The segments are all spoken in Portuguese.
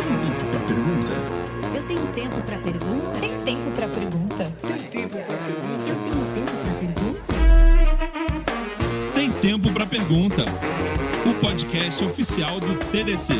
Tem tempo para pergunta? Eu tenho tempo para pergunta? Tem tempo para pergunta? Tem tempo para pergunta? Eu tenho tempo para pergunta? Tem Tempo para Pergunta, o podcast oficial do TDC.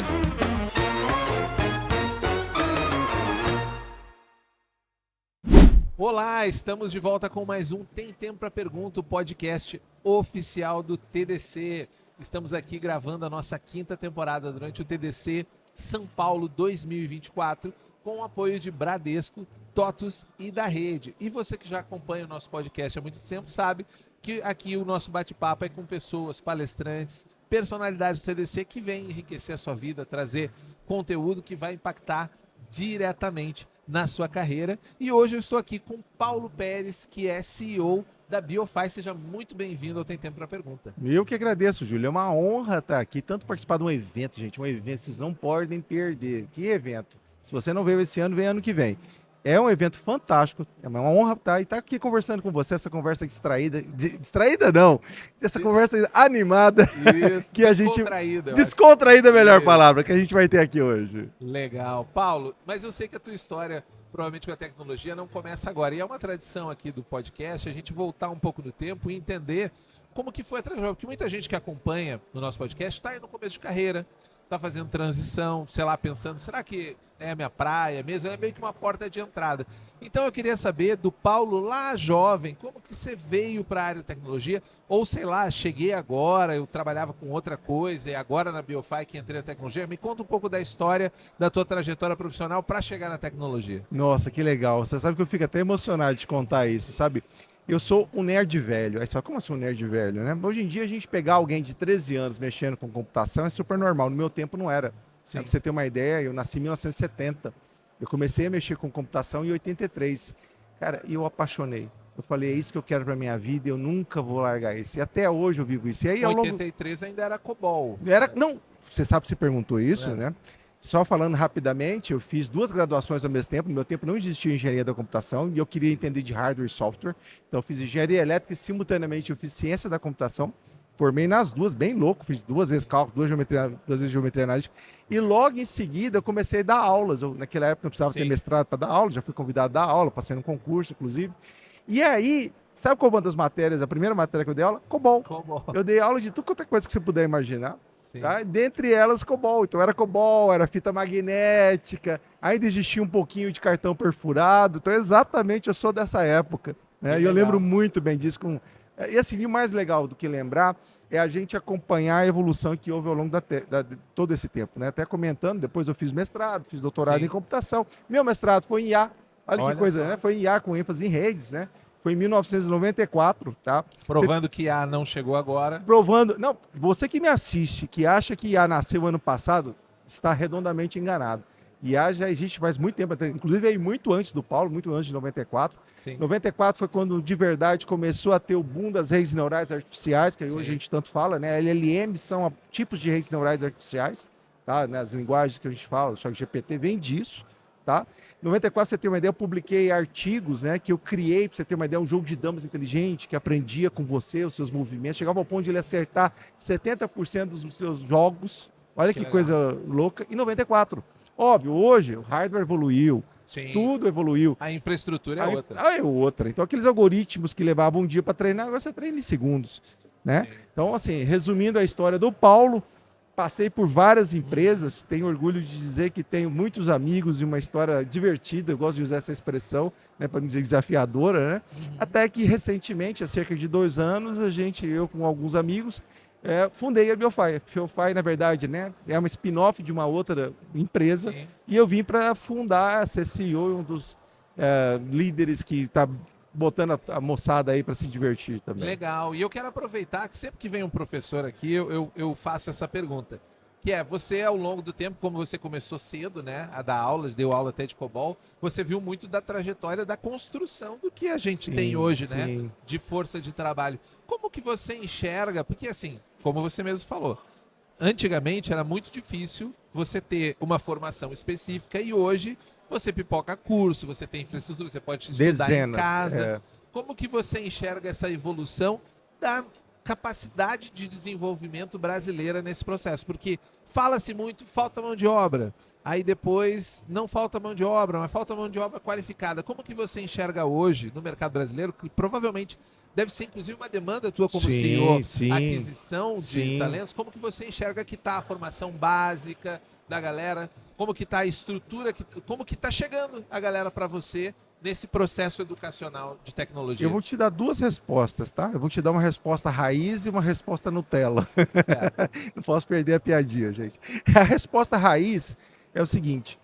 Olá, estamos de volta com mais um Tem Tempo para Pergunta, o podcast oficial do TDC. Estamos aqui gravando a nossa quinta temporada durante o TDC São Paulo 2024, com o apoio de Bradesco, TOTVS e da Rede. E você que já acompanha o nosso podcast há muito tempo sabe que aqui o nosso bate-papo é com pessoas, palestrantes, personalidades do TDC que vêm enriquecer a sua vida, trazer conteúdo que vai impactar diretamente na sua carreira. E hoje eu estou aqui com Paulo Pérez, que é CEO da BioFi. Seja muito bem-vindo ao Tem Tempo para Pergunta. Eu que agradeço, Júlio. É uma honra estar aqui, tanto participar de um evento, gente. Um evento que vocês não podem perder. Que evento? Se você não veio esse ano, vem ano que vem. É um evento fantástico, é uma honra estar aqui conversando com você, essa conversa distraída. Distraída não, essa conversa animada. Isso, que a gente descontraída. Descontraída é a melhor Isso. palavra que a gente vai ter aqui hoje. Legal. Paulo, mas eu sei que a tua história, provavelmente com a tecnologia, não começa agora. E é uma tradição aqui do podcast a gente voltar um pouco no tempo e entender como que foi a trajetória. Porque muita gente que acompanha no nosso podcast está aí no começo de carreira, está fazendo transição, sei lá, pensando, será que é a minha praia mesmo? É meio que uma porta de entrada. Então eu queria saber do Paulo lá jovem, como que você veio para a área de tecnologia? Ou sei lá, cheguei agora, eu trabalhava com outra coisa e agora na BioFi que entrei na tecnologia. Me conta um pouco da história da tua trajetória profissional para chegar na tecnologia. Nossa, que legal. Você sabe que eu fico até emocionado de contar isso, sabe? Eu sou um nerd velho. Aí você fala, como assim um nerd velho, né? Hoje em dia a gente pegar alguém de 13 anos mexendo com computação é super normal. No meu tempo não era. Pra você ter uma ideia, eu nasci em 1970. Eu comecei a mexer com computação em 83. Cara, e eu apaixonei. Eu falei, é isso que eu quero pra minha vida e eu nunca vou largar isso. E até hoje eu vivo isso. E aí, Em 83 ainda era COBOL. Não, você sabe que você perguntou isso, né? Só falando rapidamente, eu fiz 2 graduações ao mesmo tempo. No meu tempo não existia engenharia da computação e eu queria entender de hardware e software. Então eu fiz engenharia elétrica e simultaneamente eu fiz ciência da computação. Formei nas duas, bem louco, fiz 2 vezes cálculo, 2 vezes geometria analítica. E logo em seguida eu comecei a dar aulas. Naquela época eu precisava ter mestrado para dar aula, já fui convidado a dar aula, passei no concurso, inclusive. E aí, sabe qual uma das matérias, a primeira matéria que eu dei aula? COBOL. Eu dei aula de tudo quanto é coisa que você puder imaginar. Tá? Dentre elas, COBOL. Então era COBOL, era fita magnética, ainda existia um pouquinho de cartão perfurado. Então exatamente eu sou dessa época. Né? E eu lembro muito bem disso. E assim, o mais legal do que lembrar é a gente acompanhar a evolução que houve ao longo de todo esse tempo. Né? Até comentando, depois eu fiz mestrado, fiz doutorado em computação. Meu mestrado foi em IA. Olha que coisa, né? Foi em IA com ênfase em redes, né? Foi em 1994, tá? Provando que IA não chegou agora. Provando... Não, você que me assiste, que acha que IA nasceu ano passado, está redondamente enganado. IA já existe faz muito tempo, inclusive aí muito antes do Paulo, muito antes de 94. Sim. 94 foi quando de verdade começou a ter o boom das redes neurais artificiais, que hoje a gente tanto fala, né? LLM são tipos de redes neurais artificiais, tá? As linguagens que a gente fala, o ChatGPT vem disso. Tá? Em 94, você tem uma ideia, eu publiquei artigos, né, que eu criei, para você ter uma ideia, um jogo de damas inteligente que aprendia com você, os seus movimentos, chegava ao ponto de ele acertar 70% dos seus jogos. Olha que coisa louca. Em 94. Óbvio, hoje o hardware evoluiu, tudo evoluiu. A infraestrutura é outra. É outra. Então, aqueles algoritmos que levavam um dia para treinar, agora você treina em segundos. Né? Então, assim, resumindo a história do Paulo, passei por várias empresas, tenho orgulho de dizer que tenho muitos amigos e uma história divertida, eu gosto de usar essa expressão, né, para não dizer desafiadora, né? Até que recentemente, há cerca de 2 anos, eu com alguns amigos, fundei a BioFi. A BioFi, na verdade, né, é uma spin-off de uma outra empresa, e eu vim para fundar, ser CEO, um dos líderes que está botando a moçada aí para se divertir também. Legal. E eu quero aproveitar que sempre que vem um professor aqui, eu faço essa pergunta. Que é, você ao longo do tempo, como você começou cedo, né, a dar aulas, deu aula até de COBOL, você viu muito da trajetória da construção do que a gente tem hoje, né, de força de trabalho. Como que você enxerga? Porque assim, como você mesmo falou, antigamente era muito difícil você ter uma formação específica e hoje você pipoca curso, você tem infraestrutura, você pode estudar em casa. Como que você enxerga essa evolução da capacidade de desenvolvimento brasileira nesse processo, porque fala-se muito, falta mão de obra, aí depois não falta mão de obra, mas falta mão de obra qualificada. Como que você enxerga hoje no mercado brasileiro, que provavelmente deve ser inclusive uma demanda tua como CEO, aquisição de talentos, como que você enxerga que está a formação básica da galera, como que está a estrutura, como que está chegando a galera para você nesse processo educacional de tecnologia? Eu vou te dar duas respostas, tá? Eu vou te dar uma resposta raiz e uma resposta Nutella. Não posso perder a piadinha, gente. A resposta raiz é o seguinte,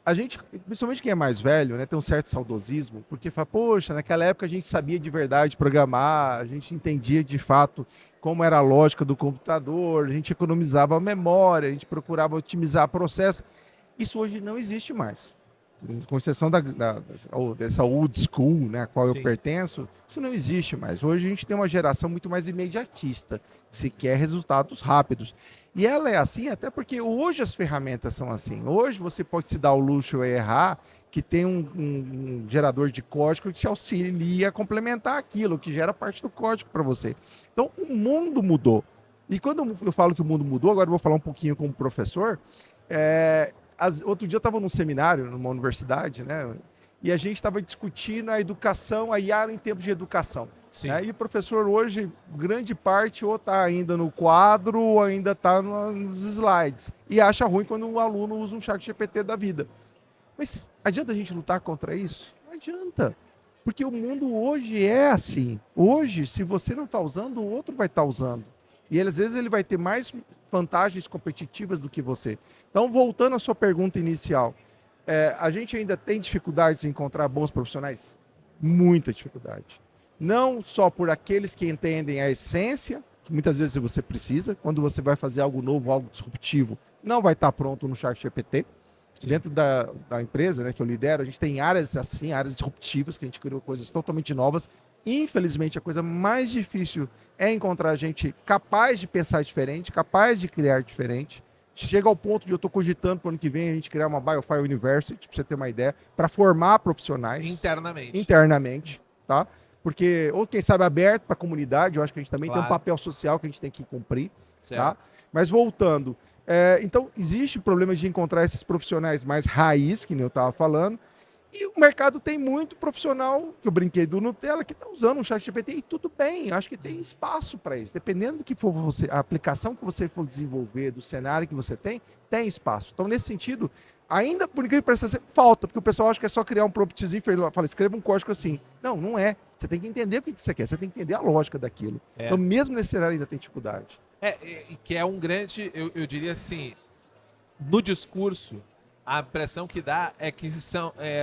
a gente, principalmente quem é mais velho, né, tem um certo saudosismo, porque fala, poxa, naquela época a gente sabia de verdade programar, a gente entendia de fato como era a lógica do computador, a gente economizava a memória, a gente procurava otimizar o processo. Isso hoje não existe mais. Com exceção dessa old school, né, a qual eu pertenço, isso não existe mais. Hoje a gente tem uma geração muito mais imediatista, que se quer resultados rápidos. E ela é assim até porque hoje as ferramentas são assim. Hoje você pode se dar o luxo de errar, que tem um gerador de código que te auxilia a complementar aquilo, que gera parte do código para você. Então o mundo mudou. E quando eu falo que o mundo mudou, agora eu vou falar um pouquinho como professor, outro dia eu estava num seminário, numa universidade, né? E a gente estava discutindo a educação, a IA em tempos de educação. Né? E o professor hoje, grande parte, ou está ainda no quadro, ou ainda está nos slides. E acha ruim quando um aluno usa um chat GPT da vida. Mas adianta a gente lutar contra isso? Não adianta. Porque o mundo hoje é assim. Hoje, se você não está usando, o outro vai estar usando. E às vezes ele vai ter mais vantagens competitivas do que você. Então, voltando à sua pergunta inicial, a gente ainda tem dificuldades em encontrar bons profissionais? Muita dificuldade. Não só por aqueles que entendem a essência, que muitas vezes você precisa, quando você vai fazer algo novo, algo disruptivo, não vai estar pronto no ChatGPT. Dentro da empresa, né, que eu lidero, a gente tem áreas assim, áreas disruptivas, que a gente criou coisas totalmente novas. Infelizmente, a coisa mais difícil é encontrar gente capaz de pensar diferente, capaz de criar diferente. Chega ao ponto de eu estou cogitando para o ano que vem a gente criar uma Biofire University, para você ter uma ideia, para formar profissionais internamente, tá? Porque, ou quem sabe aberto para a comunidade, eu acho que a gente também tem um papel social que a gente tem que cumprir, tá? Mas voltando, então existe problema de encontrar esses profissionais mais raiz, que nem eu estava falando, e o mercado tem muito profissional, que eu brinquei do Nutella, que está usando um chat GPT, e tudo bem, eu acho que tem espaço para isso. Dependendo do que for a aplicação que você for desenvolver, do cenário que você tem espaço. Então, nesse sentido, ainda por incrível que pareça, falta, porque o pessoal acha que é só criar um promptzinho, fala, escreva um código assim. Não, não é. Você tem que entender o que você quer, você tem que entender a lógica daquilo. Então, mesmo nesse cenário ainda tem dificuldade. Que é um grande, eu diria assim, no discurso, a impressão que dá é que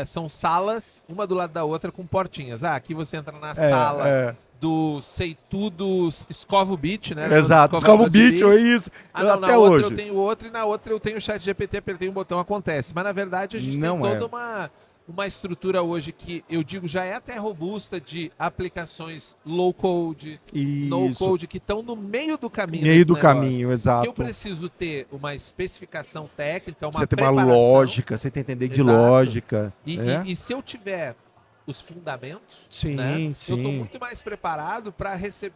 são salas, uma do lado da outra, com portinhas. Aqui você entra na sala do Sei Tudo, Escova o Beat, né? Exato, Escova o Beat, é isso. Não, até na hoje. outra eu tenho outro, e na outra eu tenho o chat GPT, apertei um botão, acontece. Mas, na verdade, a gente tem toda uma estrutura hoje que, eu digo, já é até robusta, de aplicações low-code, no-code, que estão no meio do caminho. Caminho, exato. Que eu preciso ter uma especificação técnica, uma você tem uma lógica, você tem que entender de lógica. E se eu tiver os fundamentos, eu estou muito mais preparado para receber.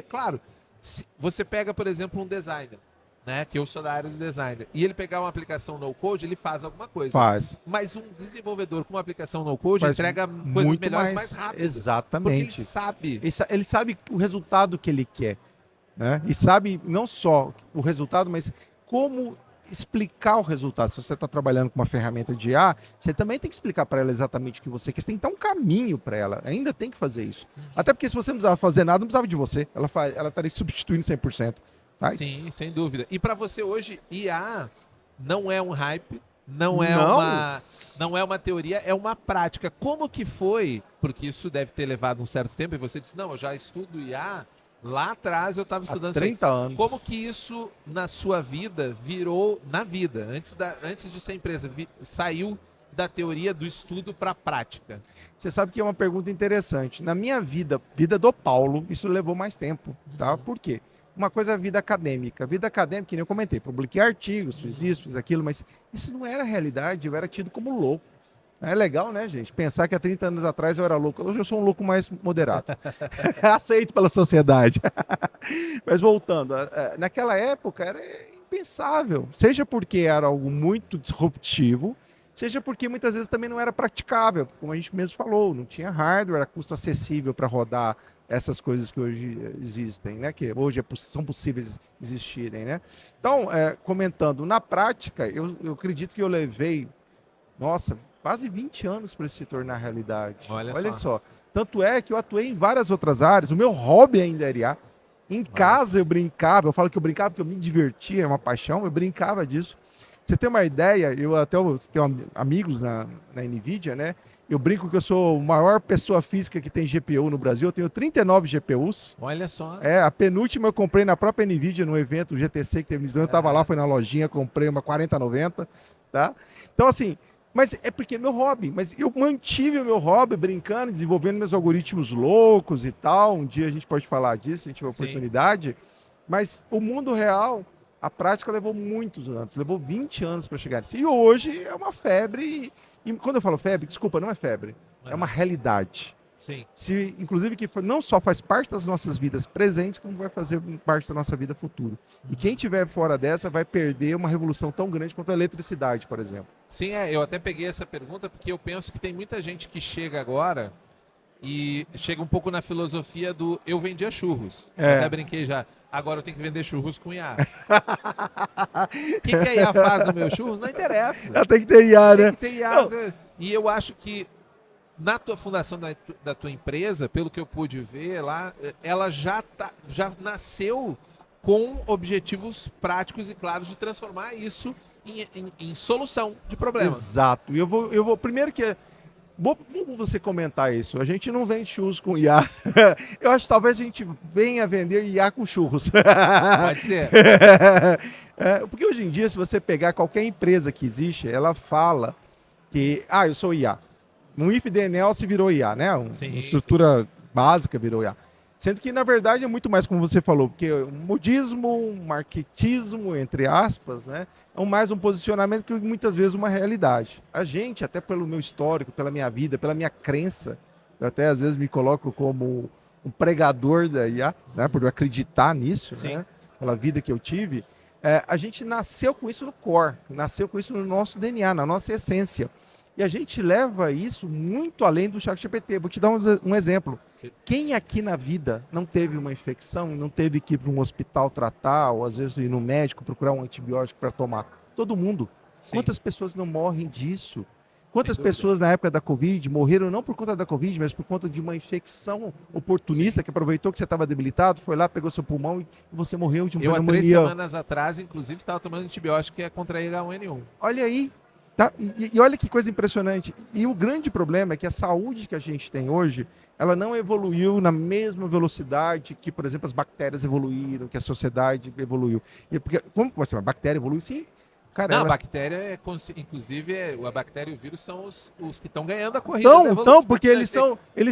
Claro, se você pega, por exemplo, um designer, né, que eu sou da área de designer, e ele pegar uma aplicação no-code, ele faz alguma coisa. Mas um desenvolvedor com uma aplicação no-code entrega coisas melhores mais rápido. Exatamente. Porque ele sabe. Ele sabe o resultado que ele quer. Né? E sabe não só o resultado, mas como explicar o resultado. Se você está trabalhando com uma ferramenta de IA, você também tem que explicar para ela exatamente o que você quer. Você tem que dar um caminho para ela. Ainda tem que fazer isso. Até porque se você não precisava fazer nada, não precisava de você. Ela estaria substituindo 100%. Tá? Sim, sem dúvida. E para você hoje, IA não é um hype, não é uma teoria, é uma prática. Como que foi? Porque isso deve ter levado um certo tempo, e você disse, não, eu já estudo IA. Lá atrás eu estava estudando 30 anos. Como que isso na sua vida virou, na vida, antes de ser empresa, saiu da teoria do estudo para a prática? Você sabe que é uma pergunta interessante. Na minha vida do Paulo, isso levou mais tempo, tá? Por quê? Uma coisa é a vida acadêmica. Vida acadêmica, que nem eu comentei, publiquei artigos, fiz isso, fiz aquilo, mas isso não era realidade, eu era tido como louco. É legal, né, gente? Pensar que há 30 anos atrás eu era louco. Hoje eu sou um louco mais moderado. Aceito pela sociedade. Mas voltando, naquela época era impensável. Seja porque era algo muito disruptivo, seja porque muitas vezes também não era praticável. Como a gente mesmo falou, não tinha hardware, era custo acessível para rodar essas coisas que hoje existem, né? Que hoje são possíveis existirem, né? Então, comentando, na prática, eu acredito que eu levei, nossa, quase 20 anos para isso se tornar realidade. Olha só. Tanto é que eu atuei em várias outras áreas. O meu hobby ainda era IA. Em casa eu brincava, eu falo que eu brincava porque eu me divertia, é uma paixão, eu brincava disso. Pra você ter uma ideia, eu tenho amigos na NVIDIA, né? Eu brinco que eu sou a maior pessoa física que tem GPU no Brasil, eu tenho 39 GPUs. Olha só. A penúltima eu comprei na própria NVIDIA, no evento GTC que teve, eu estava lá, fui na lojinha, comprei uma 4090, tá? Então assim, mas é porque é meu hobby, mas eu mantive o meu hobby brincando, desenvolvendo meus algoritmos loucos e tal. Um dia a gente pode falar disso, se a gente tiver oportunidade. Mas o mundo real, a prática levou muitos anos, levou 20 anos para chegar nisso. E hoje é uma febre, e quando eu falo febre, desculpa, não é febre, é uma realidade. Sim. Inclusive que não só faz parte das nossas vidas presentes, como vai fazer parte da nossa vida futura. E quem estiver fora dessa vai perder uma revolução tão grande quanto a eletricidade, por exemplo. Sim, eu até peguei essa pergunta porque eu penso que tem muita gente que chega agora e chega um pouco na filosofia do eu vendia churros. Eu até brinquei já. Agora eu tenho que vender churros com IA. O que a IA faz no meu churros? Não interessa. Ela tem que ter IA, né? Tem que ter IA. E eu acho que na tua fundação da tua empresa, pelo que eu pude ver lá, ela já nasceu com objetivos práticos e claros de transformar isso em solução de problemas. Exato. Eu vou primeiro que bom você comentar isso. A gente não vende churros com IA. Eu acho que talvez a gente venha vender IA com churros. Pode ser. Porque hoje em dia, se você pegar qualquer empresa que existe, ela fala que, eu sou IA. Um IFDNL se virou IA, né? Uma estrutura básica virou IA. Sendo que, na verdade, é muito mais como você falou, porque o modismo, um marketismo, entre aspas, né? É mais um posicionamento que muitas vezes uma realidade. A gente, até pelo meu histórico, pela minha vida, pela minha crença, eu até às vezes me coloco como um pregador da IA, né? Por eu acreditar nisso, né? Pela vida que eu tive, a gente nasceu com isso no core, nasceu com isso no nosso DNA, na nossa essência. E a gente leva isso muito além do ChatGPT. Vou te dar um exemplo. Quem aqui na vida não teve uma infecção, não teve que ir para um hospital tratar, ou às vezes ir no médico procurar um antibiótico para tomar? Todo mundo. Sim. Quantas pessoas não morrem disso? Quantas pessoas na época da Covid morreram não por conta da Covid, mas por conta de uma infecção oportunista que aproveitou que você estava debilitado, foi lá, pegou seu pulmão e você morreu de uma pneumonia. Eu, há 3 semanas atrás, inclusive, estava tomando antibiótico que é contra H1N1. Olha aí. Tá? E olha que coisa impressionante. E o grande problema é que a saúde que a gente tem hoje, ela não evoluiu na mesma velocidade que, por exemplo, as bactérias evoluíram, que a sociedade evoluiu. E porque, como você, a bactéria evolui? Sim. Cara, a bactéria, inclusive, a bactéria e o vírus são os que estão ganhando a corrida. Então, porque eles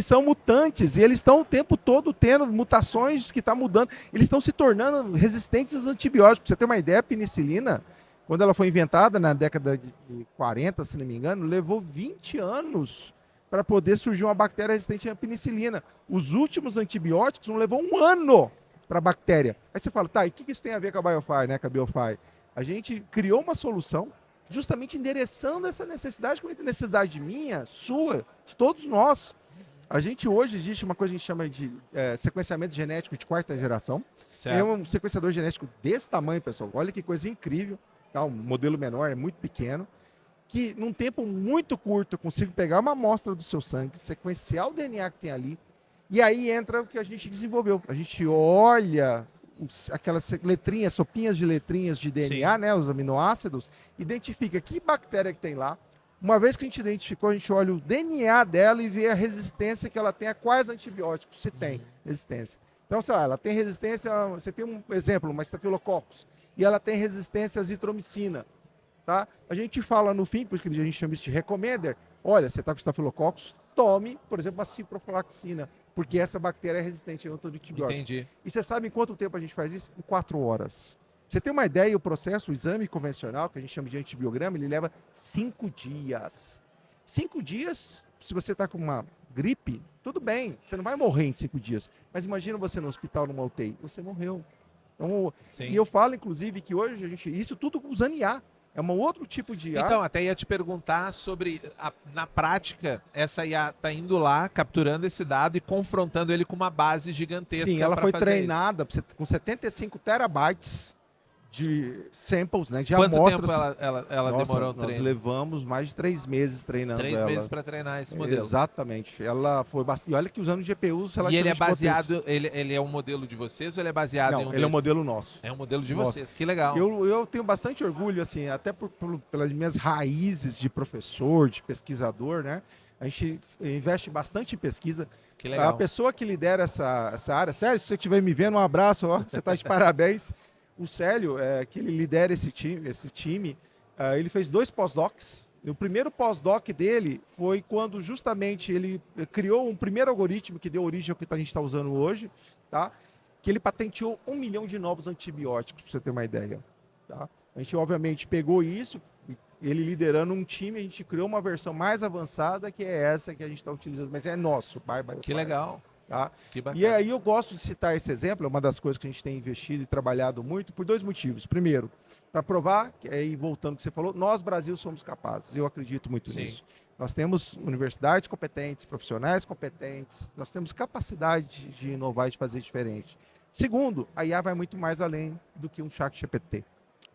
são mutantes e eles estão o tempo todo tendo mutações que estão mudando. Eles estão se tornando resistentes aos antibióticos. Pra você ter uma ideia, a penicilina, quando ela foi inventada na década de 40, se não me engano, levou 20 anos para poder surgir uma bactéria resistente à penicilina. Os últimos antibióticos não levou 1 ano para a bactéria. Aí você fala, e o que isso tem a ver com a BioFi, né, com a BioFi? A gente criou uma solução justamente endereçando essa necessidade, como é necessidade minha, sua, de todos nós. A gente hoje existe uma coisa que a gente chama de sequenciamento genético de 4ª geração. Certo. É um sequenciador genético desse tamanho, pessoal. Olha que coisa incrível. Tá, um modelo menor, é muito pequeno, que num tempo muito curto eu consigo pegar uma amostra do seu sangue, sequenciar o DNA que tem ali, e aí entra o que a gente desenvolveu. A gente olha aquelas letrinhas, sopinhas de letrinhas de DNA, né, os aminoácidos, identifica que bactéria que tem lá. Uma vez que a gente identificou, a gente olha o DNA dela e vê a resistência que ela tem a quais antibióticos, se tem resistência. Então, sei lá, ela tem resistência, você tem um exemplo, uma Staphylococcus, e ela tem resistência à azitromicina, tá? A gente fala no fim, por isso que a gente chama isso de recommender, olha, você está com Staphylococcus, tome, por exemplo, uma ciprofloxacina, porque essa bactéria é resistente a outro antibiótico. Entendi. E você sabe em quanto tempo a gente faz isso? Em 4 horas. Você tem uma ideia, o processo, o exame convencional, que a gente chama de antibiograma, ele leva 5 dias. 5 dias, se você está com uma gripe, tudo bem, você não vai morrer em 5 dias. Mas imagina você no hospital, numa UTI, você morreu. Então, Sim. e eu falo, inclusive, que hoje isso tudo usando IA. É um outro tipo de IA. Então, até ia te perguntar sobre, na prática, essa IA está indo lá, capturando esse dado e confrontando ele com uma base gigantesca. Sim, ela pra foi fazer treinada com 75 terabytes de samples, né? De isso. Quanto amostras. tempo ela Nossa, demorou o nós treino? levamos mais de 3 meses treinando 3 ela. meses para treinar esse modelo. Exatamente. Ela foi bastante. E olha que usando GPUs E ele é relativamente potentes. baseado, ele é um modelo de vocês ou ele é baseado em Não, um ele é um desses? modelo nosso. É um modelo de Nossa. vocês, que legal. Eu tenho bastante orgulho, assim, até pelas minhas raízes de professor, de pesquisador, né? A gente investe bastante em pesquisa. Que legal. A pessoa que lidera essa área, Sérgio, se você estiver me vendo, um abraço, ó, você está de parabéns. O Célio, que ele lidera esse time, ele fez 2 pós-docs. O primeiro pós-doc dele foi quando justamente ele criou um primeiro algoritmo que deu origem ao que a gente está usando hoje, tá? Que ele patenteou 1 milhão de novos antibióticos, para você ter uma ideia. Tá? A gente, obviamente, pegou isso, ele liderando um time, a gente criou uma versão mais avançada, que é essa que a gente está utilizando, mas é nosso. Que legal. Tá? Que bacana. E aí eu gosto de citar esse exemplo, é uma das coisas que a gente tem investido e trabalhado muito, por 2 motivos. Primeiro, para provar, aí voltando ao que você falou, nós, Brasil, somos capazes. Eu acredito muito Sim. nisso. Nós temos universidades competentes, profissionais competentes, nós temos capacidade de inovar e de fazer diferente. Segundo, a IA vai muito mais além do que um ChatGPT.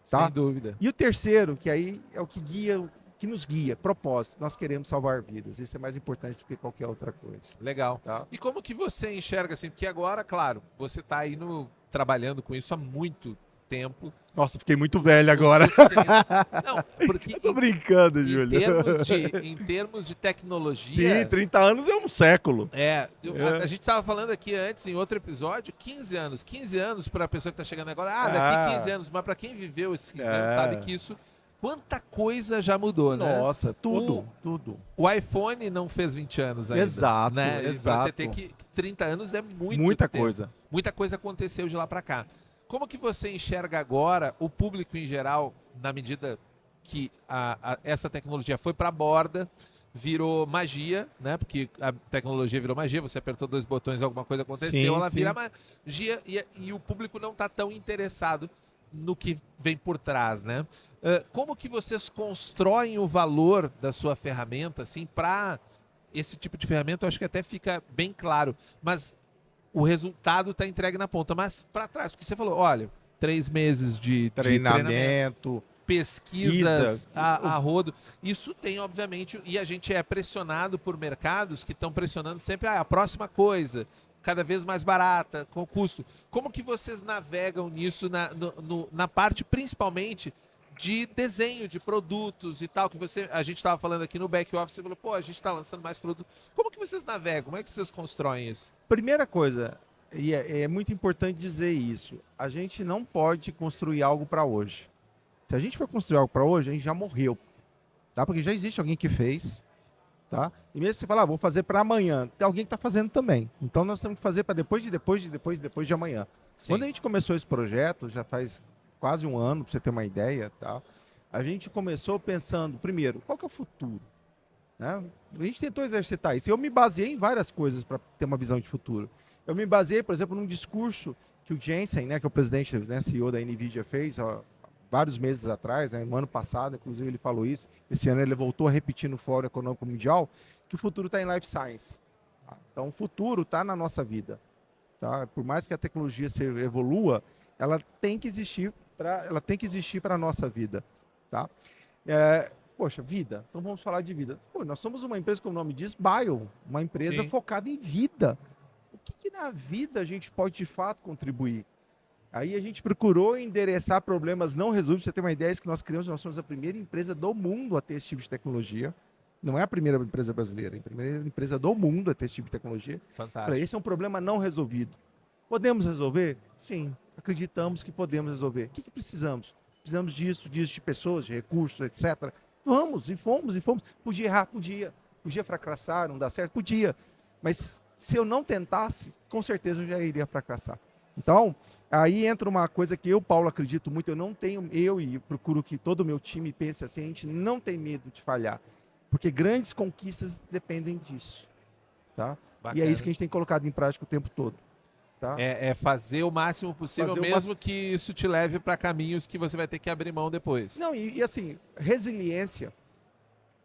Tá? Sem dúvida. E o terceiro, que aí é o que nos guia, propósito. Nós queremos salvar vidas. Isso é mais importante do que qualquer outra coisa. Legal. Tá? E como que você enxerga assim? Porque agora, claro, você está aí trabalhando com isso há muito tempo. Nossa, fiquei muito velho agora. Não, porque Tô brincando, em Júlio. termos de tecnologia... Sim, 30 anos é um século. A gente estava falando aqui antes, em outro episódio, 15 anos. 15 anos para a pessoa que está chegando agora. Daqui 15 anos. Mas para quem viveu esses 15 anos sabe que isso... Quanta coisa já mudou, né? Nossa, tudo. O iPhone não fez 20 anos ainda. Exato, né? exato. Você ter que 30 anos é Muita tempo. coisa. Muita coisa aconteceu de lá para cá. Como que você enxerga agora o público em geral, na medida que essa tecnologia foi para a borda, virou magia, né? Porque a tecnologia virou magia, você apertou 2 botões, alguma coisa aconteceu, ela vira magia e o público não está tão interessado no que vem por trás, né? Como que vocês constroem o valor da sua ferramenta, assim, para esse tipo de ferramenta? Eu acho que até fica bem claro, mas o resultado está entregue na ponta. Mas para trás, porque você falou, olha, 3 meses de treinamento, pesquisas a rodo. Isso tem, obviamente, e a gente é pressionado por mercados que estão pressionando sempre a próxima coisa, cada vez mais barata, com custo. Como que vocês navegam nisso na parte, principalmente, de desenho de produtos e tal, que a gente estava falando aqui no back office, você falou, a gente está lançando mais produtos. Como que vocês navegam? Como é que vocês constroem isso? Primeira coisa, e é muito importante dizer isso, a gente não pode construir algo para hoje. Se a gente for construir algo para hoje, a gente já morreu, tá? Porque já existe alguém que fez, tá? E mesmo se você falar, vou fazer para amanhã, tem alguém que está fazendo também. Então nós temos que fazer para depois de amanhã. Sim. Quando a gente começou esse projeto, já faz quase 1 ano, para você ter uma ideia, tá? A gente começou pensando, primeiro, qual que é o futuro? Né? A gente tentou exercitar isso. Eu me baseei em várias coisas para ter uma visão de futuro. Eu me baseei, por exemplo, num discurso que o Jensen, né, que é o presidente, né, CEO da NVIDIA, fez vários meses atrás, né, no ano passado, inclusive ele falou isso. Esse ano ele voltou a repetir no Fórum Econômico Mundial, que o futuro está em Life Science. Tá? Então, o futuro está na nossa vida. Tá? Por mais que a tecnologia se evolua, ela tem que existir para a nossa vida, tá? Poxa, vida. Então vamos falar de vida. Nós somos uma empresa, como o nome diz, bio, uma empresa focada em vida. O que na vida a gente pode de fato contribuir? Aí a gente procurou endereçar problemas não resolvidos. Você tem uma ideia, que nós somos a primeira empresa do mundo a ter esse tipo de tecnologia. Não é a primeira empresa brasileira, é a primeira empresa do mundo a ter esse tipo de tecnologia. Fantástico. Esse é um problema não resolvido. Podemos resolver? Sim. Acreditamos que podemos resolver. O que precisamos? Precisamos disso, de pessoas, de recursos, etc. Vamos, e fomos. Podia errar? Podia. Podia fracassar, não dar certo? Podia. Mas se eu não tentasse, com certeza eu já iria fracassar. Então, aí entra uma coisa que eu, Paulo, acredito muito. Eu e procuro que todo o meu time pense assim, a gente não tem medo de falhar. Porque grandes conquistas dependem disso. Tá? E Bacana. é isso que a gente tem colocado em prática o tempo todo. Tá? É fazer o máximo possível, Fazer o mesmo que isso te leve para caminhos que você vai ter que abrir mão depois. Não, e assim, resiliência,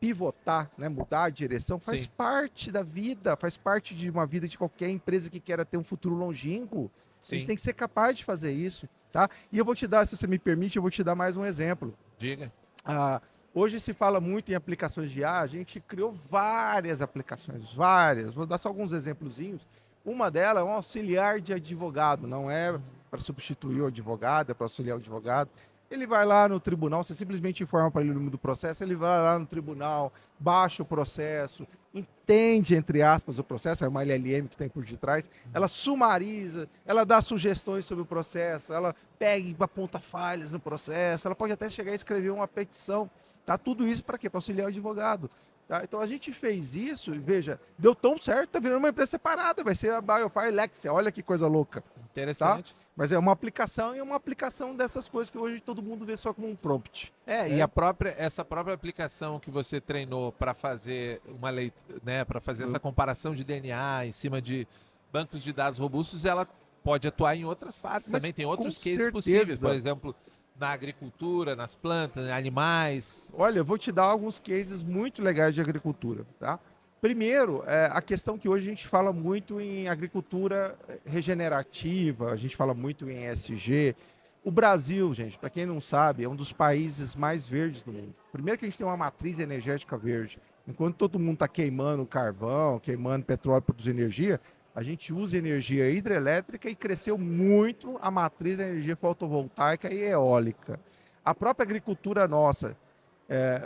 pivotar, né, mudar a direção, faz Sim. parte da vida, faz parte de uma vida de qualquer empresa que queira ter um futuro longínquo. A Sim, gente tem que ser capaz de fazer isso. Tá? E eu vou te dar, se você me permite, eu vou te dar mais um exemplo. diga. Hoje se fala muito em aplicações de IA, a gente criou várias aplicações, várias. Vou dar só alguns exemplozinhos. Uma delas é um auxiliar de advogado, não é para substituir o advogado, é para auxiliar o advogado. Ele vai lá no tribunal, você simplesmente informa para ele o número do processo, ele vai lá no tribunal, baixa o processo, entende, entre aspas, o processo, é uma LLM que tem por detrás, ela sumariza, ela dá sugestões sobre o processo, ela pega e aponta falhas no processo, ela pode até chegar a escrever uma petição. Tá? Tudo isso para quê? Para auxiliar o advogado. Tá? Então a gente fez isso e veja, deu tão certo, tá virando uma empresa separada, vai ser a Biofire Lexia, olha que coisa louca. Interessante. Mas é uma aplicação e é uma aplicação dessas coisas que hoje todo mundo vê só como um prompt. E essa própria aplicação que você treinou para fazer uma leitura, né, para fazer essa comparação de DNA em cima de bancos de dados robustos, ela pode atuar em outras partes Mas também. Tem com outros cases certeza. possíveis, por exemplo, na agricultura, nas plantas, animais. Olha, eu vou te dar alguns cases muito legais de agricultura, tá? Primeiro, a questão que hoje a gente fala muito em agricultura regenerativa, a gente fala muito em ESG. O Brasil, gente, para quem não sabe, é um dos países mais verdes do mundo. Primeiro que a gente tem uma matriz energética verde. Enquanto todo mundo está queimando carvão, queimando petróleo para produzir energia, a gente usa energia hidrelétrica e cresceu muito a matriz da energia fotovoltaica e eólica. A própria agricultura nossa,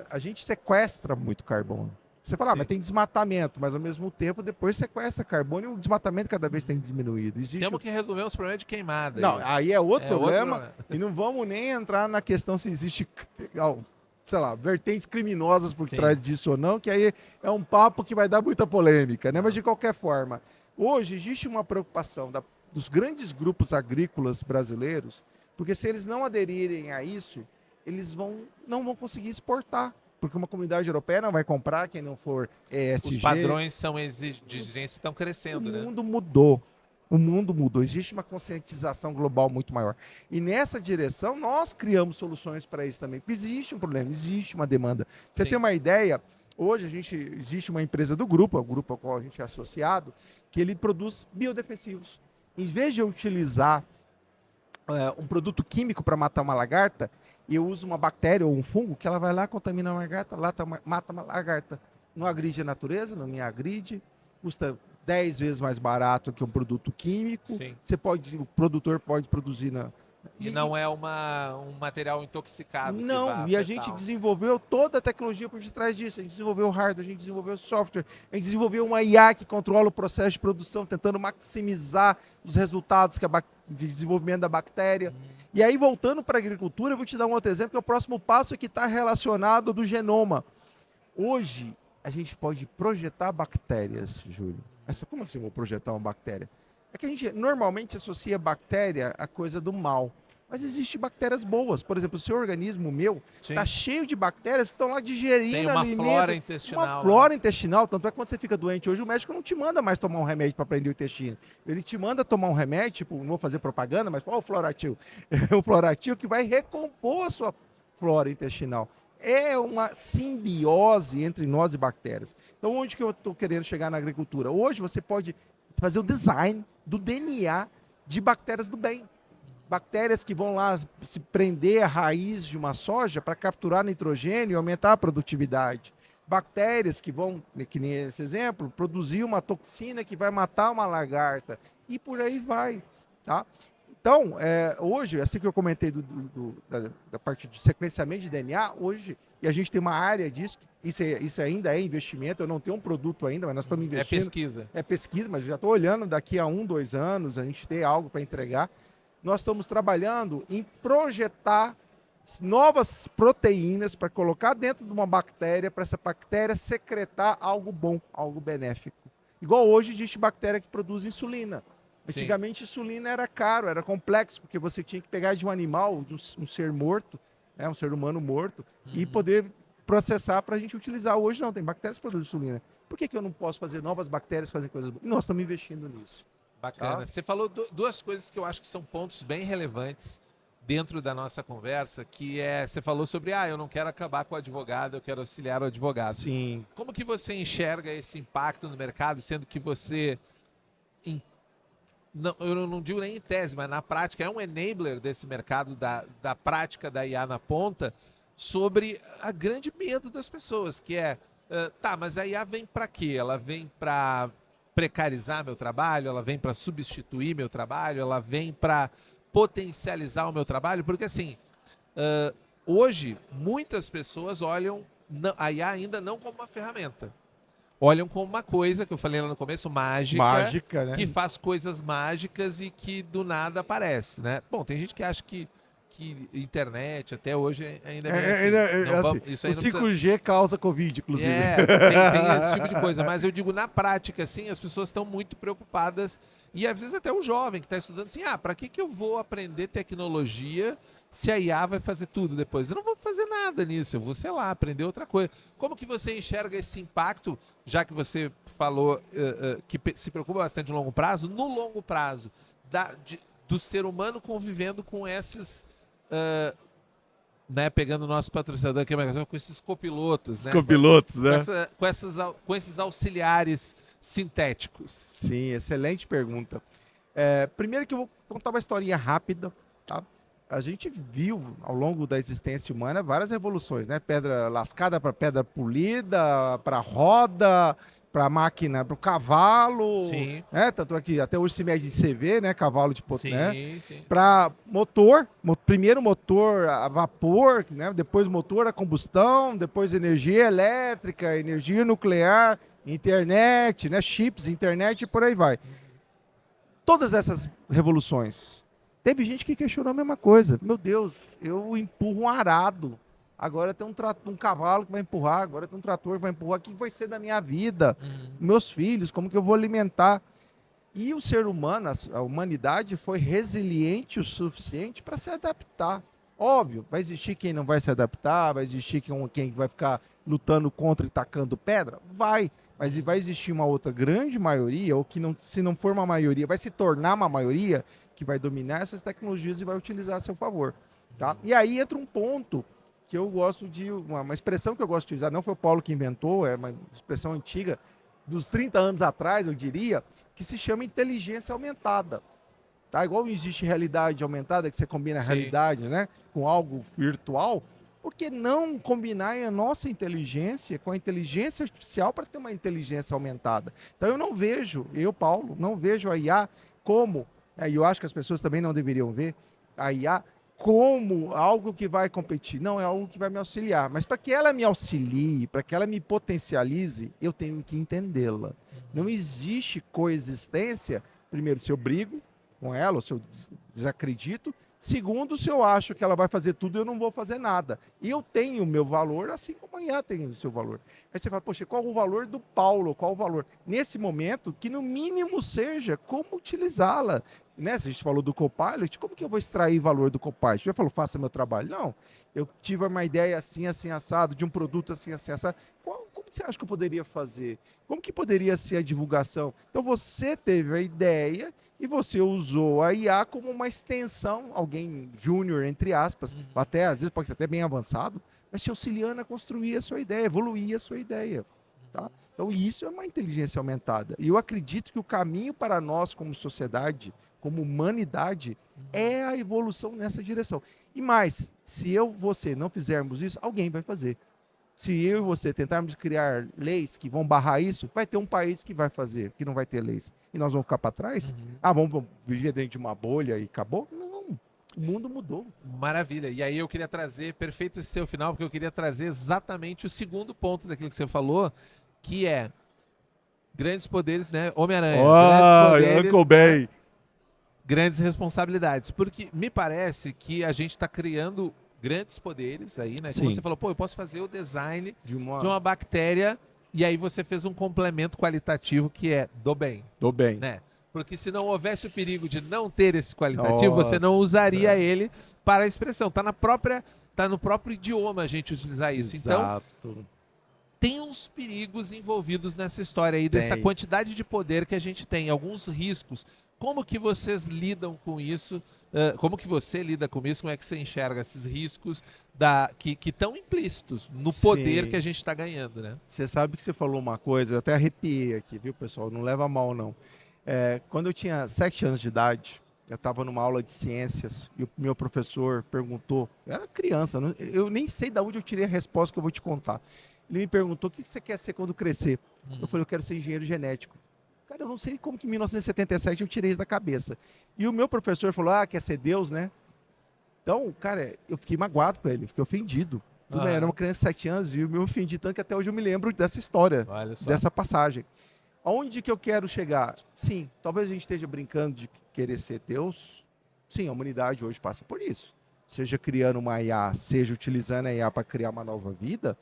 a gente sequestra muito carbono. Você fala, mas tem desmatamento, mas ao mesmo tempo depois sequestra carbono e o desmatamento cada vez tem diminuído. Temos que resolver uns problemas de queimada. Não, aí é outro problema. problema. E não vamos nem entrar na questão se existe, sei lá, vertentes criminosas por Sim. trás disso ou não, que aí é um papo que vai dar muita polêmica, né? Mas de qualquer forma, hoje existe uma preocupação dos grandes grupos agrícolas brasileiros, porque se eles não aderirem a isso, eles não vão conseguir exportar. Porque uma comunidade europeia não vai comprar quem não for ESG. Os padrões de exigência estão crescendo, O né? mundo mudou. O mundo mudou. Existe uma conscientização global muito maior. E nessa direção, nós criamos soluções para isso também. Porque existe um problema, existe uma demanda. Pra você Sim. tem uma ideia, hoje existe uma empresa do grupo, o grupo ao qual a gente é associado, que ele produz biodefensivos. Em vez de eu utilizar um produto químico para matar uma lagarta, eu uso uma bactéria ou um fungo que ela vai lá, contamina a lagarta, mata uma lagarta. Não agride a natureza, não me agride, custa 10 vezes mais barato que um produto químico. Sim. O produtor pode produzir E não é um material intoxicado. Não, que vai e a afetar gente desenvolveu toda a tecnologia por detrás disso. A gente desenvolveu o hardware, a gente desenvolveu o software, a gente desenvolveu uma IA que controla o processo de produção, tentando maximizar os resultados de desenvolvimento da bactéria. E aí, voltando para a agricultura, eu vou te dar um outro exemplo, que é o próximo passo que está relacionado do genoma. Hoje, a gente pode projetar bactérias, Júlio. Como assim eu vou projetar uma bactéria? É que a gente normalmente associa bactéria a coisa do mal. Mas existem bactérias boas. Por exemplo, o seu organismo meu Sim. está cheio de bactérias que estão lá digerindo Tem uma alimento. flora intestinal. Uma flora intestinal. Tanto é que quando você fica doente hoje, o médico não te manda mais tomar um remédio para prender o intestino. Ele te manda tomar um remédio, tipo, não vou fazer propaganda, mas o Floratil. O Floratil que vai recompor a sua flora intestinal. É uma simbiose entre nós e bactérias. Então, onde que eu estou querendo chegar na agricultura? Hoje você pode fazer o design do DNA de bactérias do bem. Bactérias que vão lá se prender à raiz de uma soja para capturar nitrogênio e aumentar a produtividade. Bactérias que vão, que nem esse exemplo, produzir uma toxina que vai matar uma lagarta. E por aí vai. Tá? Então, hoje, assim que eu comentei da parte de sequenciamento de DNA, hoje, e a gente tem uma área disso, isso ainda é investimento, eu não tenho um produto ainda, mas nós estamos investindo. É pesquisa. É pesquisa, mas eu já estou olhando daqui a 1, 2 anos, a gente ter algo para entregar. Nós estamos trabalhando em projetar novas proteínas para colocar dentro de uma bactéria, para essa bactéria secretar algo bom, algo benéfico. Igual hoje existe bactéria que produz insulina. Antigamente, insulina era caro, era complexo, porque você tinha que pegar de um animal, de um ser morto, um ser humano morto, e poder processar para a gente utilizar. Hoje não, tem bactérias que produzem insulina. Por que eu não posso fazer novas bactérias fazendo coisas boas? E nós estamos investindo nisso. Bacana. Tá. Você falou duas coisas que eu acho que são pontos bem relevantes dentro da nossa conversa, que você falou sobre, eu não quero acabar com o advogado, eu quero auxiliar o advogado. Sim. Como que você enxerga esse impacto no mercado, sendo que você, eu não digo nem em tese, mas na prática é um enabler desse mercado da prática da IA na ponta, sobre a grande medo das pessoas, que mas a IA vem para quê? Ela vem para precarizar meu trabalho, ela vem para substituir meu trabalho, ela vem para potencializar o meu trabalho, porque assim, hoje muitas pessoas olham a IA ainda não como uma ferramenta, olham como uma coisa, que eu falei lá no começo, mágica, né? que faz coisas mágicas e que do nada aparece, né? Bom, tem gente que acha que internet até hoje ainda é assim. Isso aí o 5G causa Covid, inclusive. Tem esse tipo de coisa, mas eu digo, na prática, assim, as pessoas estão muito preocupadas, e às vezes até o jovem que está estudando assim, para que eu vou aprender tecnologia se a IA vai fazer tudo depois? Eu não vou fazer nada nisso, eu vou, sei lá, aprender outra coisa. Como que você enxerga esse impacto, já que você falou que se preocupa bastante no longo prazo, do ser humano convivendo com esses... pegando o nosso patrocinador aqui, com esses copilotos, né? Copilotos, né? Com esses auxiliares sintéticos. Sim, excelente pergunta. Primeiro que eu vou contar uma historinha rápida, tá? A gente viu ao longo da existência humana várias revoluções, né? Pedra lascada para pedra polida, para roda, para máquina, para o cavalo. Sim. Né? Tanto é que até hoje se mede em CV, né? Cavalo de potência. Sim. Para motor, primeiro motor a vapor, né? Depois motor a combustão, depois energia elétrica, energia nuclear, internet, né? Chips, internet e por aí vai. Todas essas revoluções. Teve gente que questionou a mesma coisa. Meu Deus, eu empurro um arado. Agora tem um cavalo que vai empurrar, agora tem um trator que vai empurrar. O que vai ser da minha vida? Meus filhos, como que eu vou alimentar? E o ser humano, a humanidade foi resiliente o suficiente para se adaptar. Óbvio, vai existir quem não vai se adaptar, vai existir quem vai ficar lutando contra e tacando pedra? Vai. Mas vai existir uma outra grande maioria, ou que não, se não for uma maioria, vai se tornar uma maioria que vai dominar essas tecnologias e vai utilizar a seu favor. Tá? E aí entra um ponto que eu gosto de, uma expressão que eu gosto de utilizar, não foi o Paulo que inventou, é uma expressão antiga, dos 30 anos atrás, eu diria, que se chama inteligência aumentada. Tá? Igual existe realidade aumentada, que você combina a realidade, né, com algo virtual, por que não combinar a nossa inteligência com a inteligência artificial para ter uma inteligência aumentada? Então eu não vejo, Paulo, não vejo a IA como, e eu acho que as pessoas também não deveriam ver a IA como algo que vai competir. Não, é algo que vai me auxiliar. Mas para que ela me auxilie, para que ela me potencialize, eu tenho que entendê-la. Não existe coexistência, primeiro, se eu brigo com ela, ou se eu desacredito. Segundo, se eu acho que ela vai fazer tudo, eu não vou fazer nada. E eu tenho o meu valor, assim como a IA tem o seu valor. Aí você fala, poxa, qual o valor do Paulo? Qual o valor? Nesse momento, que no mínimo seja como utilizá-la. Né? Se a gente falou do Copilot, como que eu vou extrair valor do Copilot? Já falou, faça meu trabalho. Não, eu tive uma ideia assim, assim, assado, de um produto assim, assim, assado. Como você acha que eu poderia fazer? Como que poderia ser a divulgação? Então você teve a ideia e você usou a IA como uma extensão, alguém júnior, entre aspas, até às vezes pode ser até bem avançado, mas te auxiliando a construir a sua ideia, evoluir a sua ideia. Tá? Então isso é uma inteligência aumentada. E eu acredito que o caminho para nós como sociedade, como humanidade, é a evolução nessa direção. E mais, se eu e você não fizermos isso, alguém vai fazer. Se eu e você tentarmos criar leis que vão barrar isso, vai ter um país que vai fazer, que não vai ter leis. E nós vamos ficar para trás? Vamos viver dentro de uma bolha e acabou? Não, o mundo mudou. Maravilha. E aí eu queria trazer, perfeito esse seu final, porque eu queria trazer exatamente o segundo ponto daquilo que você falou, que é grandes poderes, né? Homem-Aranha. Grandes Uncle Ben. Grandes responsabilidades. Porque me parece que a gente está criando grandes poderes aí, né? Como você falou, eu posso fazer o design de uma bactéria e aí você fez um complemento qualitativo que é do bem. Do bem. Né? Porque se não houvesse o perigo de não ter esse qualitativo, você não Nossa. usaria ele para a expressão. Tá no próprio idioma a gente utilizar isso. Então, Exato. tem uns perigos envolvidos nessa história aí, dessa Tem. quantidade de poder que a gente tem, alguns riscos. Como que vocês lidam com isso? Como que você lida com isso? Como é que você enxerga esses riscos que estão implícitos no poder Sim. que a gente está ganhando, né? Você sabe que você falou uma coisa, eu até arrepiei aqui, viu, pessoal? Não leva a mal, não. Quando eu tinha 7 anos de idade, eu estava numa aula de ciências e o meu professor perguntou, eu era criança, eu nem sei de onde eu tirei a resposta que eu vou te contar. Ele me perguntou, o que você quer ser quando crescer? Eu falei, eu quero ser engenheiro genético. Cara, eu não sei como que em 1977 eu tirei isso da cabeça. E o meu professor falou, quer ser Deus, né? Então, cara, eu fiquei magoado com ele, fiquei ofendido. Tudo bem, eu era uma criança de 7 anos e eu me ofendi tanto que até hoje eu me lembro dessa história, Olha só. dessa passagem. Aonde que eu quero chegar? Sim, talvez a gente esteja brincando de querer ser Deus. Sim, a humanidade hoje passa por isso. Seja criando uma IA, seja utilizando a IA para criar uma nova vida,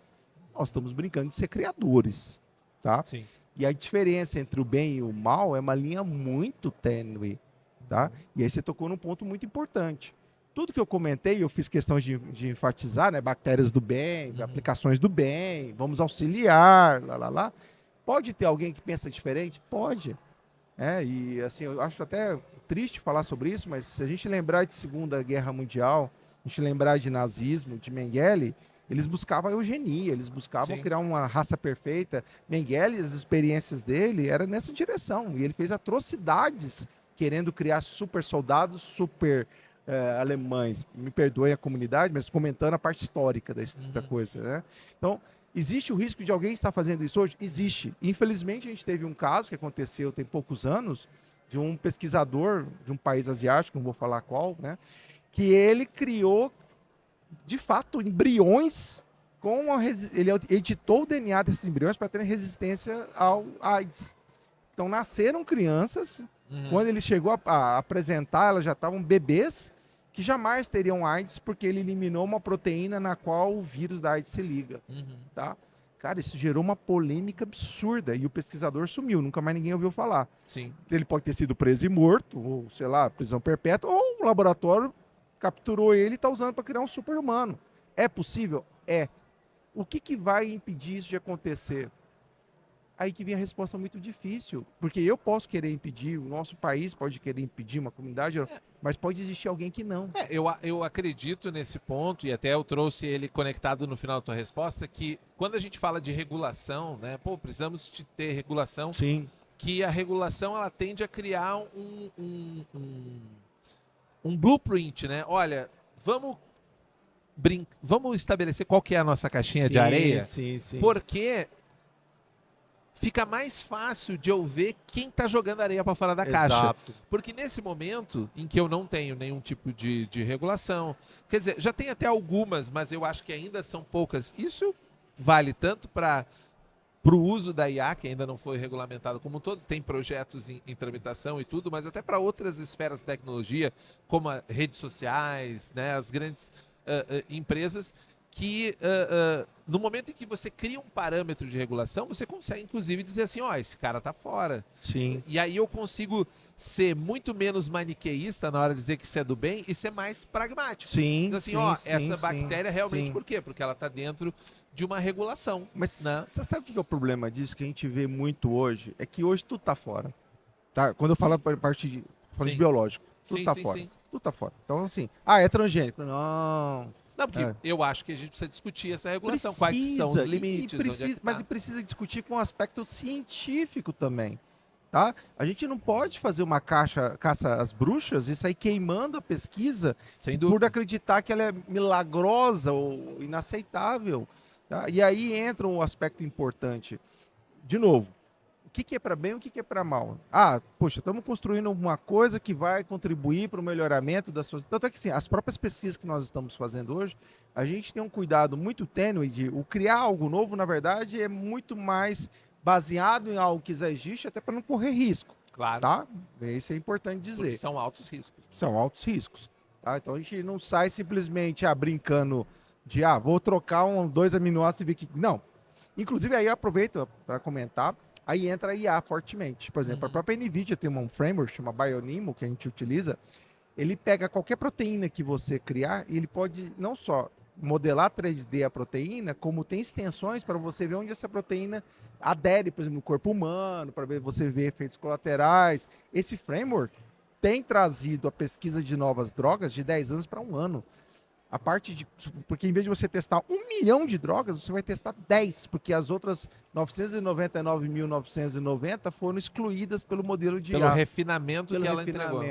nós estamos brincando de ser criadores, tá? Sim. E a diferença entre o bem e o mal é uma linha muito tênue, tá? E aí você tocou num ponto muito importante. Tudo que eu comentei, eu fiz questão de enfatizar, né? Bactérias do bem, aplicações do bem, vamos auxiliar, lá. Pode ter alguém que pensa diferente? Pode. E assim, eu acho até triste falar sobre isso, mas se a gente lembrar de Segunda Guerra Mundial, a gente lembrar de nazismo, de Mengele, eles buscavam a eugenia, eles buscavam Sim. criar uma raça perfeita. Mengele, as experiências dele eram nessa direção. E ele fez atrocidades querendo criar super soldados, super alemães. Me perdoe a comunidade, mas comentando a parte histórica da coisa, né? Então, existe o risco de alguém estar fazendo isso hoje? Existe. Infelizmente, a gente teve um caso que aconteceu tem poucos anos, de um pesquisador de um país asiático, não vou falar qual, né? Que ele criou, de fato, embriões ele editou o DNA desses embriões para terem resistência ao AIDS. Então, nasceram crianças, quando ele chegou a apresentar, elas já estavam bebês, que jamais teriam AIDS, porque ele eliminou uma proteína na qual o vírus da AIDS se liga. Tá? Cara, isso gerou uma polêmica absurda, e o pesquisador sumiu, nunca mais ninguém ouviu falar. Sim. Ele pode ter sido preso e morto, ou sei lá, prisão perpétua, ou um laboratório capturou ele e está usando para criar um super-humano. É possível? É. O que vai impedir isso de acontecer? Aí que vem a resposta muito difícil, porque eu posso querer impedir, o nosso país pode querer impedir, uma comunidade, mas pode existir alguém que não. Eu acredito nesse ponto, e até eu trouxe ele conectado no final da tua resposta, que quando a gente fala de regulação, né, precisamos de ter regulação, Sim. que a regulação ela tende a criar um blueprint, né? Olha, vamos estabelecer qual que é a nossa caixinha de areia, Sim. porque fica mais fácil de eu ver quem está jogando areia para fora da caixa. Exato. Porque nesse momento em que eu não tenho nenhum tipo de regulação, quer dizer, já tem até algumas, mas eu acho que ainda são poucas. Isso vale tanto para o uso da IA, que ainda não foi regulamentado como um todo, tem projetos em tramitação e tudo, mas até para outras esferas de tecnologia, como as redes sociais, né, as grandes empresas, que no momento em que você cria um parâmetro de regulação, você consegue inclusive dizer assim, esse cara tá fora. Sim. E aí eu consigo ser muito menos maniqueísta na hora de dizer que isso é do bem e ser mais pragmático. Sim. Então assim, essa bactéria realmente por quê? Porque ela está dentro de uma regulação. Mas né? você sabe o que é o problema disso que a gente vê muito hoje? É que hoje tudo tá fora. Tá? Quando eu falo a parte de biológico, tudo tá fora. Sim. Tudo tá fora. Então assim, é transgênico. Não, porque eu acho que a gente precisa discutir essa regulação. Quais são os limites? Mas precisa discutir com o aspecto científico também. Tá? A gente não pode fazer uma caça às bruxas e sair queimando a pesquisa por acreditar que ela é milagrosa ou inaceitável. Tá? E aí entra um aspecto importante. De novo, o que é para bem e o que é para mal? Estamos construindo uma coisa que vai contribuir para o melhoramento da sociedade. Tanto é que, assim, as próprias pesquisas que nós estamos fazendo hoje, a gente tem um cuidado muito tênue de criar algo novo, na verdade, é muito mais baseado em algo que já existe, até para não correr risco. Claro. Tá? Isso é importante dizer. Porque são altos riscos. São altos riscos. Tá? Então a gente não sai simplesmente brincando de vou trocar 2 aminoácidos e ver que. Não. Inclusive, aí eu aproveito para comentar. Aí entra a IA fortemente. Por exemplo, a própria NVIDIA tem um framework, chama Bionimo, que a gente utiliza. Ele pega qualquer proteína que você criar e ele pode não só modelar 3D a proteína, como tem extensões para você ver onde essa proteína adere, por exemplo, no corpo humano, para você ver efeitos colaterais. Esse framework tem trazido a pesquisa de novas drogas de 10 anos para 1 ano. A parte de... Porque em vez de você testar 1 milhão de drogas, você vai testar 10, porque as outras 999.990 foram excluídas pelo modelo de Pelo IA. refinamento que ela entregou.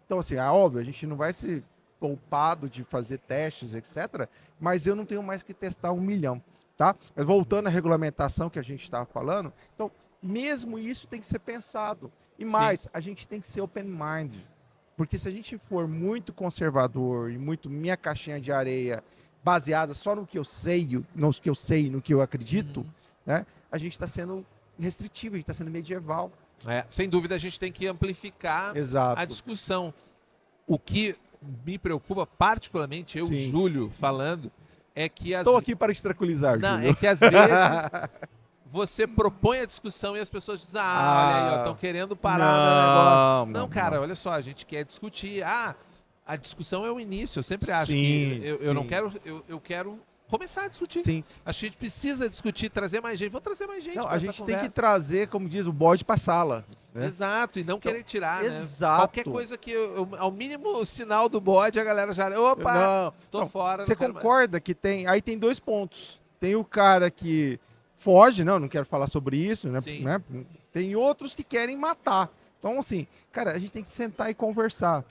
Então, assim, é óbvio, a gente não vai se poupado de fazer testes, etc. Mas eu não tenho mais que testar 1 milhão, tá? Mas voltando à regulamentação que a gente estava falando, então, mesmo isso tem que ser pensado. E mais, a gente tem que ser open-minded. Porque se a gente for muito conservador e muito minha caixinha de areia baseada só no que eu sei, no que eu acredito, né? A gente está sendo restritivo, a gente está sendo medieval. Sem dúvida, a gente tem que amplificar a discussão. O que me preocupa particularmente, eu, Sim. Júlio, falando, é que Estou aqui para te tranquilizar, Não, Júlio. é que às vezes você propõe a discussão e as pessoas dizem, olha aí, estão querendo parar o negócio. Não, cara, olha só, a gente quer discutir. A discussão é o início. Eu sempre acho que eu não quero, eu quero começar a discutir. Sim. A gente precisa discutir, trazer mais gente. Vou trazer mais gente. Não, pra a essa gente conversa. tem que trazer, como diz o bode, para a sala. Né? Exato, e não querer tirar, exato. né? Qualquer coisa que, ao mínimo sinal do bode, a galera já... Opa, tô fora. Você concorda que tem... Aí tem 2 pontos. Tem o cara que foge, não quero falar sobre isso, né? Sim. Tem outros que querem matar. Então, assim, cara, a gente tem que sentar e conversar.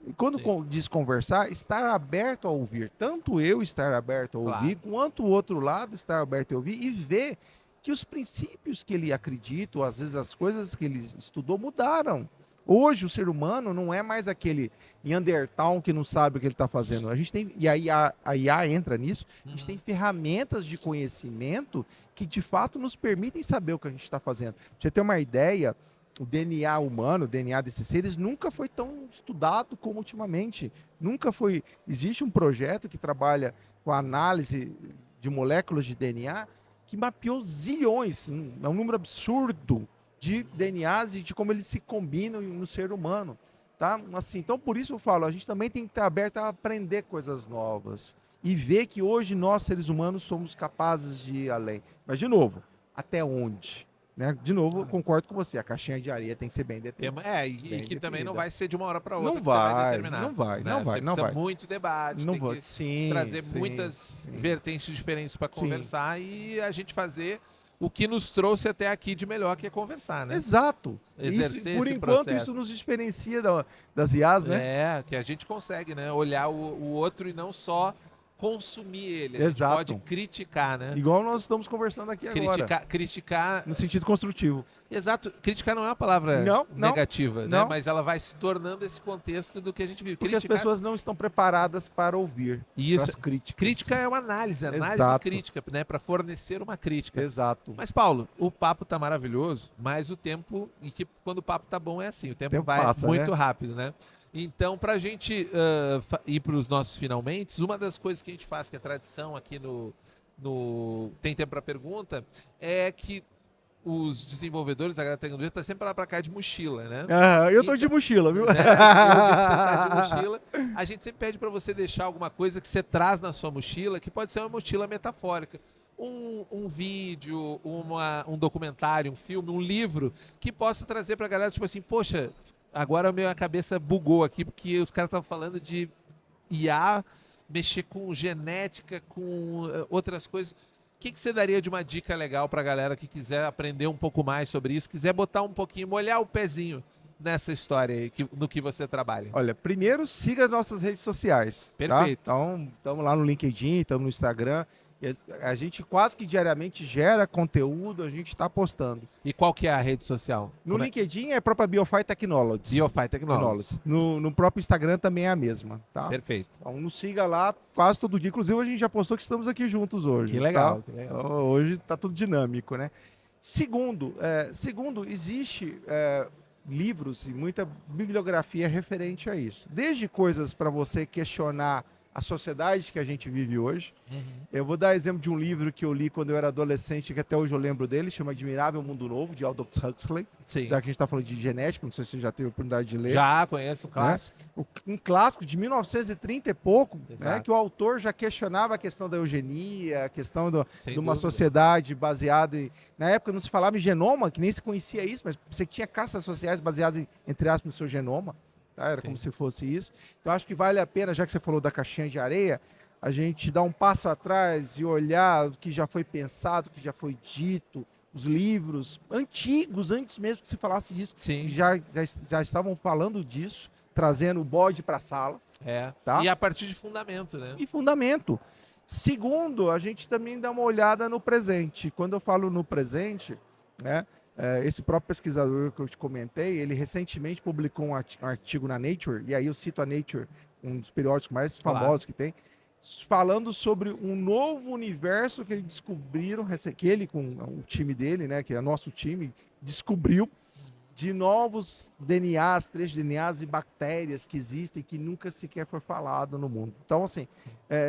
E quando diz conversar, estar aberto a ouvir. Tanto eu estar aberto a ouvir, quanto o outro lado estar aberto a ouvir e ver que os princípios que ele acredita, ou às vezes as coisas que ele estudou mudaram. Hoje o ser humano não é mais aquele Neandertal que não sabe o que ele está fazendo. A gente tem, e aí a IA entra nisso, a gente tem ferramentas de conhecimento que de fato nos permitem saber o que a gente está fazendo. Pra você ter uma ideia, o DNA humano, o DNA desses seres, nunca foi tão estudado como ultimamente. Nunca foi. Existe um projeto que trabalha com a análise de moléculas de DNA que mapeou zilhões, é um número absurdo de DNAs e de como eles se combinam no ser humano. Tá? Assim, então, por isso eu falo, a gente também tem que estar aberto a aprender coisas novas e ver que hoje nós, seres humanos, somos capazes de ir além. Mas, de novo, até onde? Né? De novo, eu concordo com você, a caixinha de areia tem que ser bem determinada. E que também não vai ser de uma hora para outra não que você vai vai determinar. Não vai, né? não vai. Você não precisa vai. muito debate, Não tem vou. que trazer muitas vertentes diferentes para conversar e a gente fazer o que nos trouxe até aqui de melhor, que é conversar, né? Exato. Exercer Por esse enquanto, processo. isso nos diferencia das IAs, né? Que a gente consegue, né? Olhar o outro e não só consumir ele. A Exato. gente pode criticar, né? Igual nós estamos conversando aqui agora. Criticar... No sentido construtivo. Exato. Criticar não é uma palavra negativa, né? Mas ela vai se tornando esse contexto do que a gente vive. Porque as pessoas não estão preparadas para ouvir as críticas. Crítica é uma análise crítica, né? Para fornecer uma crítica. Exato. Mas, Paulo, o papo tá maravilhoso, mas o tempo, e que quando o papo tá bom é assim, o tempo vai passa, muito né? rápido, né? Então, para a gente ir para os nossos finalmente, uma das coisas que a gente faz, que é tradição aqui no Tem Tempo para Pergunta, é que os desenvolvedores, a galera da tecnologia, tá sempre lá para cá de mochila, né? Eu tô de mochila, viu? Né? Eu vi que você tá de mochila. A gente sempre pede para você deixar alguma coisa que você traz na sua mochila, que pode ser uma mochila metafórica. Um vídeo, um documentário, um filme, um livro, que possa trazer para a galera, tipo assim, poxa, agora a minha cabeça bugou aqui, porque os caras estavam falando de IA, mexer com genética, com outras coisas. O que você daria de uma dica legal para a galera que quiser aprender um pouco mais sobre isso, quiser botar um pouquinho, molhar o pezinho nessa história aí, no que você trabalha? Olha, primeiro siga as nossas redes sociais. Perfeito. Tá? Então, estamos lá no LinkedIn, estamos no Instagram. A gente quase que diariamente gera conteúdo, a gente está postando. E qual que é a rede social? No LinkedIn é a própria BioFi Technologies. BioFi Technologies. No próprio Instagram também é a mesma. Tá? Perfeito. Então nos siga lá quase todo dia. Inclusive a gente já postou que estamos aqui juntos hoje. Que legal. Tá? Que legal. Então, hoje está tudo dinâmico, né? Segundo, existe livros e muita bibliografia referente a isso. Desde coisas para você questionar a sociedade que a gente vive hoje. Uhum. Eu vou dar exemplo de um livro que eu li quando eu era adolescente, que até hoje eu lembro dele, chama Admirável Mundo Novo, de Aldous Huxley. Sim. Já que a gente está falando de genética, não sei se você já teve a oportunidade de ler. Já conheço o clássico. Um clássico de 1930 e pouco, né, Exato. que o autor já questionava a questão da eugenia, a questão Sem de uma dúvida. sociedade baseada em... Na época não se falava em genoma, que nem se conhecia isso, mas você tinha caças sociais baseadas, entre aspas, no seu genoma. Tá? Era Sim. como se fosse isso. Então acho que vale a pena, já que você falou da caixinha de areia, a gente dar um passo atrás e olhar o que já foi pensado, o que já foi dito, os livros antigos, antes mesmo que se falasse disso, Sim. já estavam falando disso, trazendo o bode para a sala. É. Tá? E a partir de fundamento, né? E fundamento. Segundo, a gente também dá uma olhada no presente. Quando eu falo no presente, né, esse próprio pesquisador que eu te comentei, ele recentemente publicou um artigo na Nature, e aí eu cito a Nature, um dos periódicos mais Claro. famosos que tem, falando sobre um novo universo que eles descobriram, que ele com o time dele, né, que é nosso time, descobriu, de novos DNAs, trechos de DNAs e bactérias que existem que nunca sequer foi falado no mundo. Então, assim,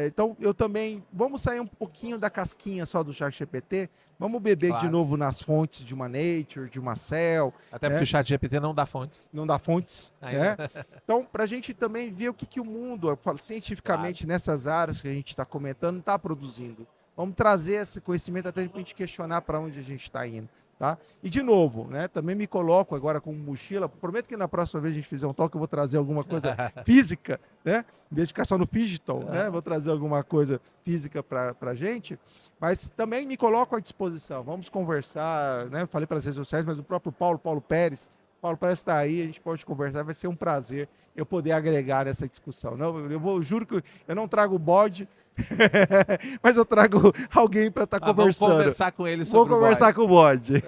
então eu também, vamos sair um pouquinho da casquinha só do ChatGPT, vamos beber Claro. de novo nas fontes de uma Nature, de uma Cell, Até porque o chat GPT não dá fontes. não dá fontes, Ainda. né? Então, para a gente também ver o que o mundo, eu falo, cientificamente, nessas áreas que a gente está comentando, está produzindo. Vamos trazer esse conhecimento até para a gente questionar para onde a gente está indo. Tá? E de novo, né, também me coloco agora com mochila. Prometo que na próxima vez a gente fizer um talk, eu vou trazer alguma coisa física, né? Em vez de ficar só no digital, né? Vou trazer alguma coisa física para a gente. Mas também me coloco à disposição. Vamos conversar, né? Eu falei para as redes sociais, mas o próprio Paulo Pérez está aí, a gente pode conversar, vai ser um prazer eu poder agregar nessa discussão. Não, juro que eu não trago bode, mas eu trago alguém para estar conversando. Vamos conversar com ele Vou sobre conversar com o bode.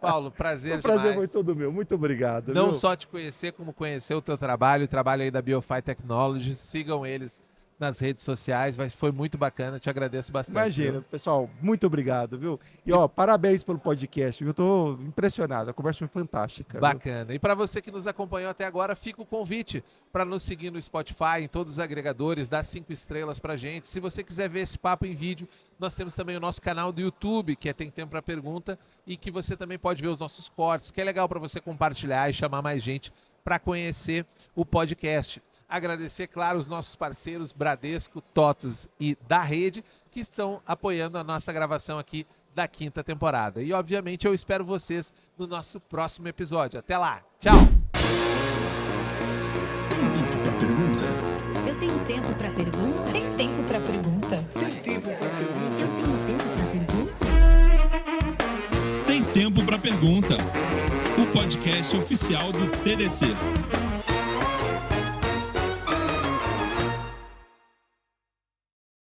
Paulo, prazer O prazer demais. foi todo meu. Muito obrigado. Não viu? só te conhecer, como conhecer o teu trabalho, o trabalho aí da BioFi Technology. Sigam eles nas redes sociais, foi muito bacana, te agradeço bastante. Imagina, viu? pessoal, muito obrigado, viu? E ó, parabéns pelo podcast, eu tô impressionado, a conversa foi fantástica. Viu? Bacana. E para você que nos acompanhou até agora, fica o convite para nos seguir no Spotify, em todos os agregadores, dá 5 estrelas pra gente. Se você quiser ver esse papo em vídeo, nós temos também o nosso canal do YouTube, que é Tem Tempo para Pergunta, e que você também pode ver os nossos cortes, que é legal para você compartilhar e chamar mais gente para conhecer o podcast. Agradecer, claro, os nossos parceiros Bradesco, TOTUS e da Rede, que estão apoiando a nossa gravação aqui da 5ª temporada. E, obviamente, eu espero vocês no nosso próximo episódio. Até lá. Tchau! Tem tempo pra pergunta? Eu tenho tempo para pergunta? Tem tempo para pergunta? Eu tenho tempo para pergunta? Tem Tempo para Pergunta, o podcast oficial do TDC.